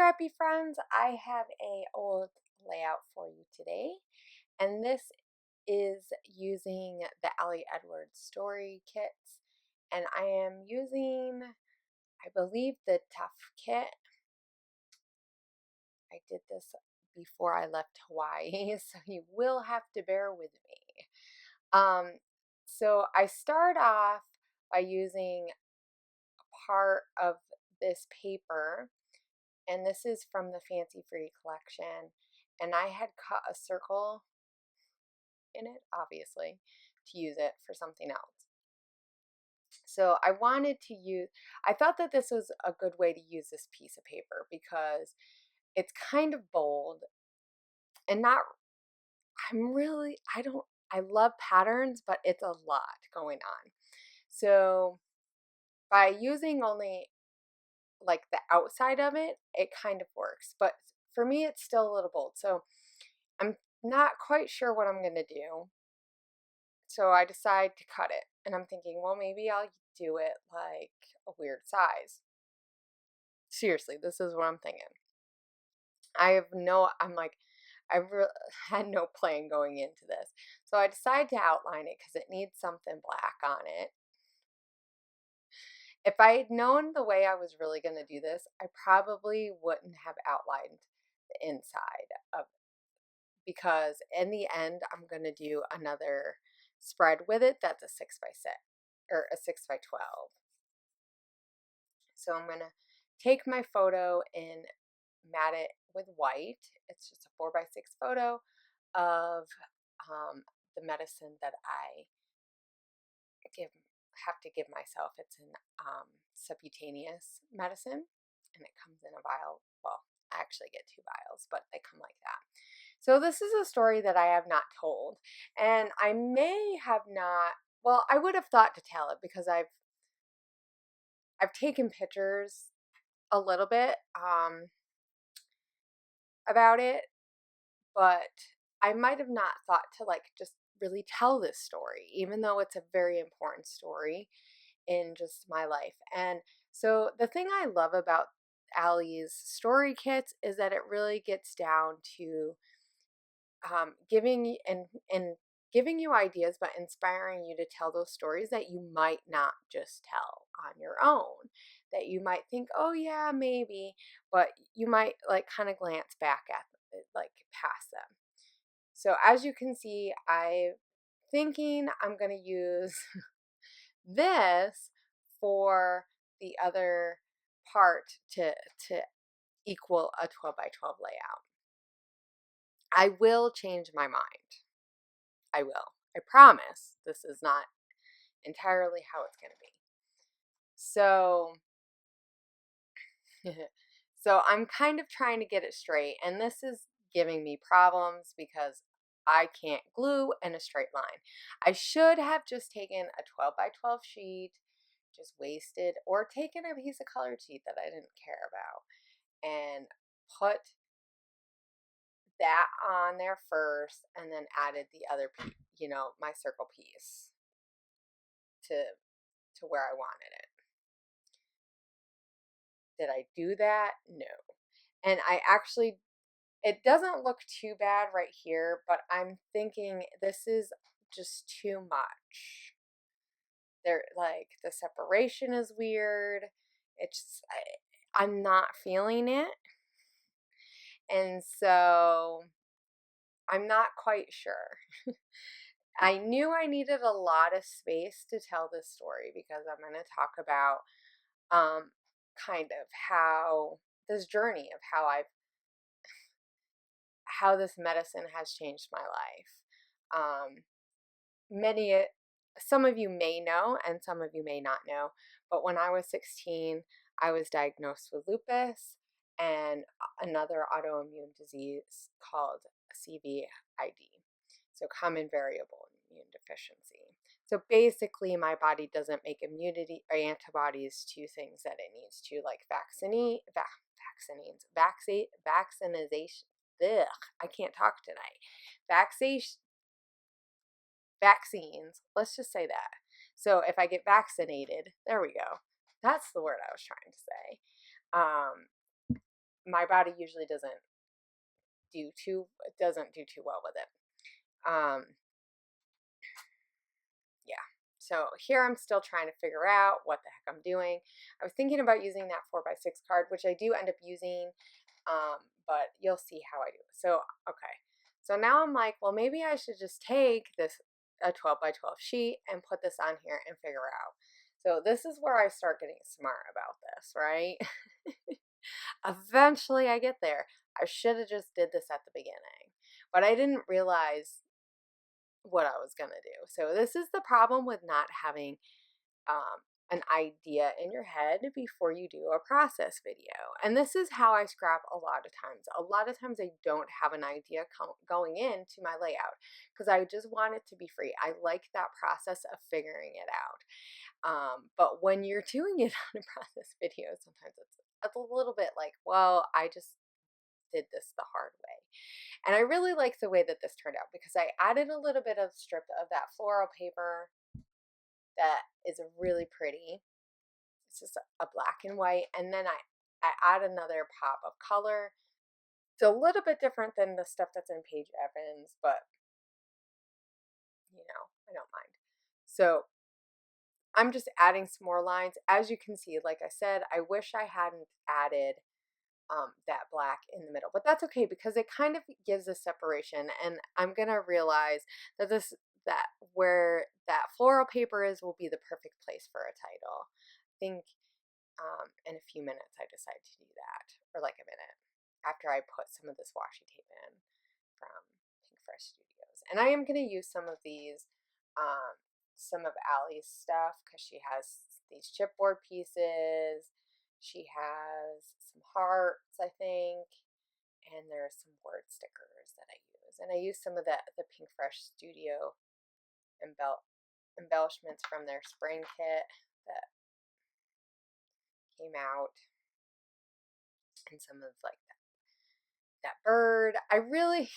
scrappy friends, I have a old layout for you today, and this is using the Allie Edwards story kits, and I am using, I believe, the Tough kit. I did this before I left Hawaii, so you will have to bear with me. So I start off by using part of this paper, and this is from the Fancy Free collection, and I had cut a circle in it, obviously, to use it for something else. So I thought that this was a good way to use this piece of paper because it's kind of bold and not, I love patterns, but it's a lot going on. So by using only like the outside of it, it kind of works. But for me, it's still a little bold. So I'm not quite sure what I'm going to do. So I decide to cut it. And I'm thinking, well, maybe I'll do it like a weird size. Seriously, this is what I'm thinking. I had no plan going into this. So I decide to outline it because it needs something black on it. If I had known the way I was really going to do this, I probably wouldn't have outlined the inside of it, because in the end, I'm going to do another spread with it that's a 6x6 or a 6x12. So I'm going to take my photo and mat it with white. It's just a 4x6 photo of the medicine that I have to give myself. It's an subcutaneous medicine, and it comes in a vial. Well, I actually get 2 vials, but they come like that. So this is a story that I have not told, and I may have not. Well, I would have thought to tell it because I've taken pictures a little bit about it, but I might have not thought to like just really tell this story, even though it's a very important story in just my life. And so the thing I love about Allie's story kits is that it really gets down to giving you ideas, but inspiring you to tell those stories that you might not just tell on your own. That you might think, oh yeah, maybe, but you might like kind of glance back at it, like past them. So as you can see, I'm thinking I'm going to use this for the other part to equal a 12x12 layout. I will change my mind. I will. I promise this is not entirely how it's going to be. So, so I'm kind of trying to get it straight, and this is giving me problems because I can't glue in a straight line. I should have just taken a 12x12 sheet, just wasted, or taken a piece of colored sheet that I didn't care about and put that on there first and then added the other piece, my circle piece to where I wanted it. Did I do that? No. And it doesn't look too bad right here, but I'm thinking this is just too much. Like the separation is weird. I'm not feeling it. And so I'm not quite sure. I knew I needed a lot of space to tell this story because I'm going to talk about kind of how this journey of how this medicine has changed my life. Some of you may know and some of you may not know, but when I was 16, I was diagnosed with lupus and another autoimmune disease called CVID, so common variable immune deficiency. So basically, my body doesn't make immunity or antibodies to things that it needs to, like vaccination. Ugh, I can't talk tonight. Vaccines. Let's just say that. So if I get vaccinated, there we go. That's the word I was trying to say. my body usually doesn't do too well with it. Yeah. So here I'm still trying to figure out what the heck I'm doing. I was thinking about using that 4x6 card, which I do end up using, but you'll see how I do it. So, okay. So now I'm like, well, maybe I should just take a 12x12 sheet and put this on here and figure out. So this is where I start getting smart about this, right? Eventually I get there. I should have just did this at the beginning, but I didn't realize what I was going to do. So this is the problem with not having an idea in your head before you do a process video. And this is how I scrap a lot of times. A lot of times I don't have an idea going into my layout because I just want it to be free. I like that process of figuring it out. But when you're doing it on a process video, sometimes it's a little bit like, well, I just did this the hard way. And I really like the way that this turned out because I added a little bit of strip of that floral paper that is really pretty. It's just a black and white. And then I add another pop of color. It's a little bit different than the stuff that's in Paige Evans, but I don't mind. So I'm just adding some more lines. As you can see, like I said, I wish I hadn't added that black in the middle, but that's okay because it kind of gives a separation, and I'm gonna realize that that where that floral paper is will be the perfect place for a title. I think in a few minutes I decide to do that, or like a minute after I put some of this washi tape in from Pink Fresh Studios. And I am going to use some of these, some of Allie's stuff because she has these chipboard pieces. She has some hearts, I think, and there's some word stickers that I use. And I use some of the Pink Fresh Studio embellishments from their spring kit that came out, and some of like that bird. I really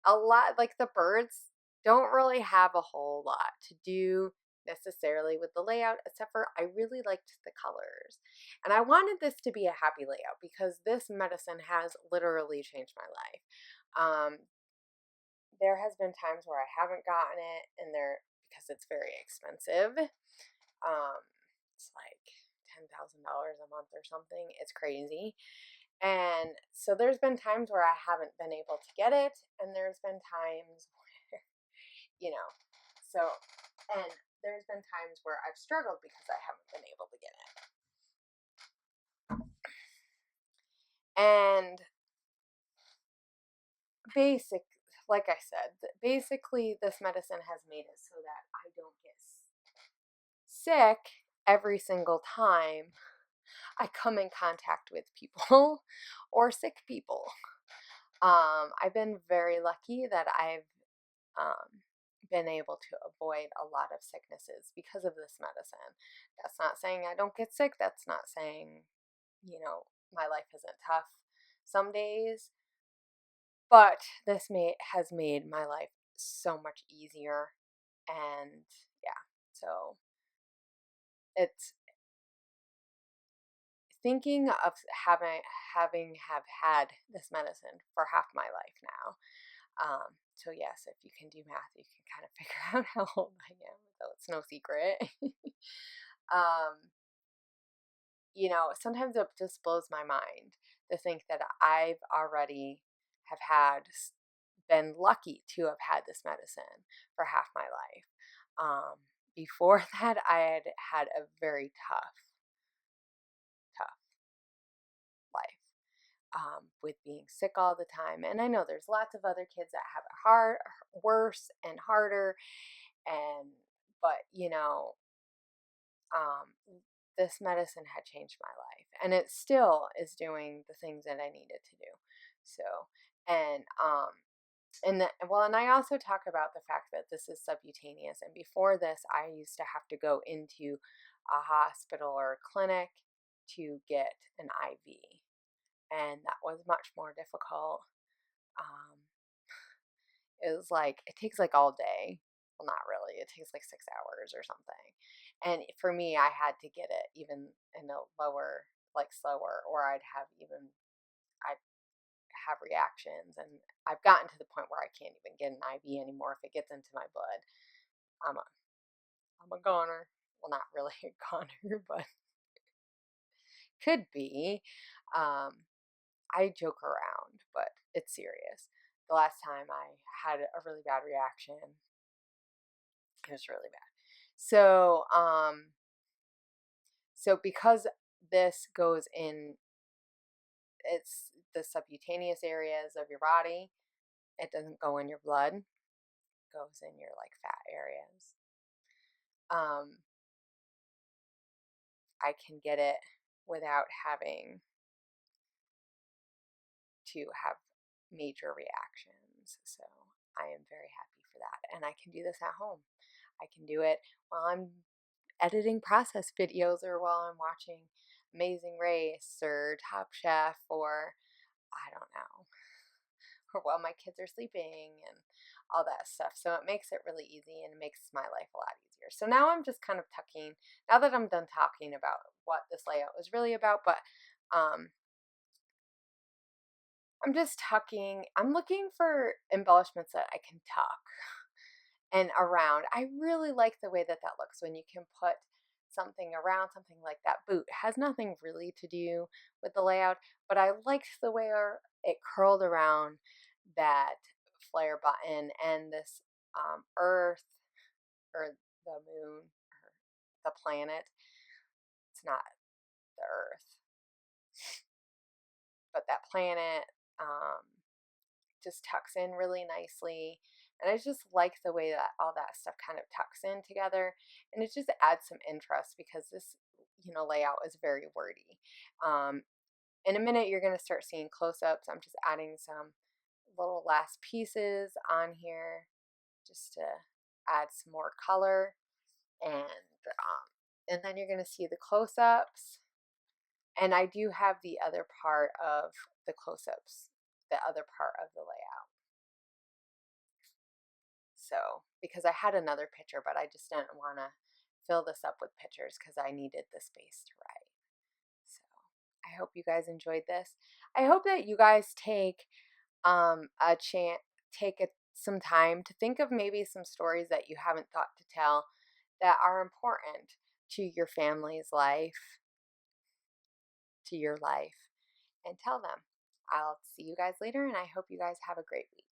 a lot like the birds don't really have a whole lot to do necessarily with the layout, except for I really liked the colors. And I wanted this to be a happy layout because this medicine has literally changed my life. There has been times where I haven't gotten it, and because it's very expensive. It's like $10,000 a month or something. It's crazy. And so there's been times where I haven't been able to get it, and there's been times where, you know, so, and there's been times where I've struggled because I haven't been able to get it. And like I said, basically this medicine has made it so that I don't get sick every single time I come in contact with people or sick people. I've been very lucky that I've been able to avoid a lot of sicknesses because of this medicine. That's not saying I don't get sick. That's not saying, my life isn't tough some days. But this has made my life so much easier. And yeah, so it's thinking of have had this medicine for half my life now. So yes, if you can do math, you can kind of figure out how old I am, though it's no secret. um, Sometimes it just blows my mind to think that I've already been lucky to have had this medicine for half my life. Before that, I had had a very tough life. With being sick all the time. And I know there's lots of other kids that have it worse and harder. But this medicine had changed my life, and it still is doing the things that I needed to do. So, and and I also talk about the fact that this is subcutaneous. And before this, I used to have to go into a hospital or a clinic to get an IV, and that was much more difficult. It was like, it takes like all day. Well, not really. It takes like 6 hours or something. And for me, I had to get it even in a lower like slower, or I'd have reactions, and I've gotten to the point where I can't even get an IV anymore. If it gets into my blood, I'm a I'm a goner. Well, not really a goner, but could be. Um, I joke around, but it's serious. The last time I had a really bad reaction, it was really bad. So because this goes in, it's the subcutaneous areas of your body. It doesn't go in your blood. It goes in your like fat areas. Um, I can get it without having to have major reactions. So I am very happy for that. And I can do this at home. I can do it while I'm editing process videos, or while I'm watching Amazing Race or Top Chef, or I don't know, or while my kids are sleeping and all that stuff. So it makes it really easy, and it makes my life a lot easier. So now I'm just kind of now that I'm done talking about what this layout was really about, but I'm just tucking. I'm looking for embellishments that I can tuck and around. I really like the way that that looks when you can put something around something like that boot. It has nothing really to do with the layout, but I liked the way it curled around that flare button, and this earth, or the moon, or the planet. It's not the earth, but that planet just tucks in really nicely. And I just like the way that all that stuff kind of tucks in together, and it just adds some interest because this, layout is very wordy. In a minute, you're going to start seeing close-ups. I'm just adding some little last pieces on here just to add some more color, and then you're going to see the close-ups. And I do have the other part of the close-ups, the other part of the layout. So, because I had another picture, but I just didn't want to fill this up with pictures because I needed the space to write. So, I hope you guys enjoyed this. I hope that you guys take a chance, some time to think of maybe some stories that you haven't thought to tell that are important to your family's life, to your life, and tell them. I'll see you guys later, and I hope you guys have a great week.